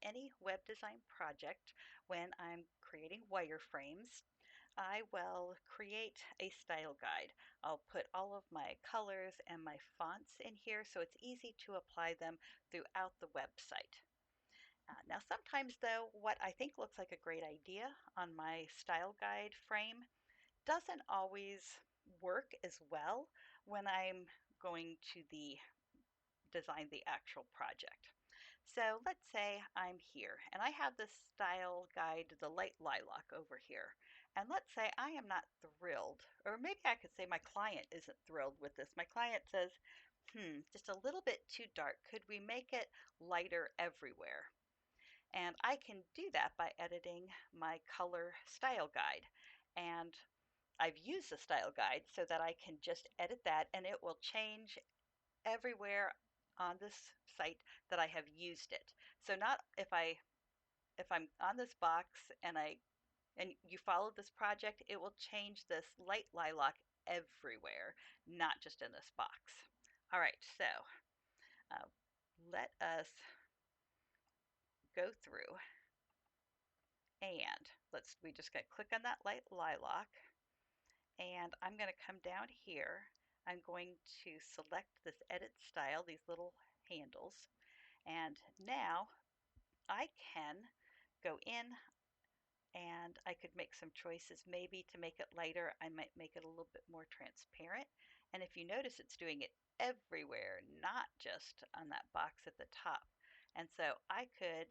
any web design project, when I'm creating wireframes, I will create a style guide. I'll put all of my colors and my fonts in here so it's easy to apply them throughout the website. Now sometimes though, what I think looks like a great idea on my style guide frame doesn't always work as well when I'm going to design the actual project. So let's say I'm here and I have this style guide, the light lilac over here. And let's say I am not thrilled, or maybe I could say my client isn't thrilled with this. My client says, just a little bit too dark. Could we make it lighter everywhere? And I can do that by editing my color style guide. And I've used the style guide so that I can just edit that and it will change everywhere on this site that I have used it. So not if I'm on this box and you follow this project, it will change this light lilac everywhere, not just in this box. All right, so uh, let us go through and we just got to click on that light lilac and I'm going to come down here. I'm going to select this edit style, these little handles, and now I can go in and I could make some choices. Maybe to make it lighter, I might make it a little bit more transparent. And if you notice, it's doing it everywhere, not just on that box at the top. And so I could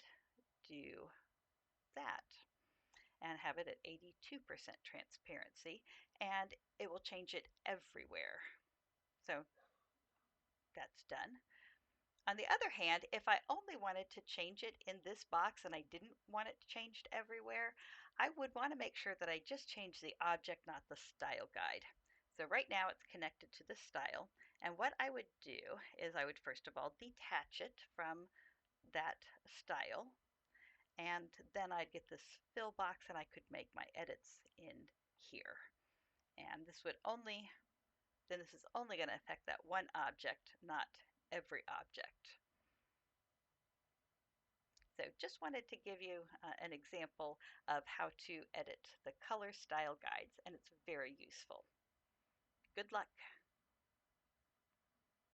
do that and have it at 82% transparency, and it will change it everywhere. So that's done. On the other hand, if I only wanted to change it in this box and I didn't want it changed everywhere, I would want to make sure that I just change the object, not the style guide. So right now it's connected to the style. And what I would do is I would first of all detach it from that style. And then I'd get this fill box and I could make my edits in here. And this is only going to affect that one object, not every object. So just wanted to give you an example of how to edit the color style guides, and it's very useful. Good luck.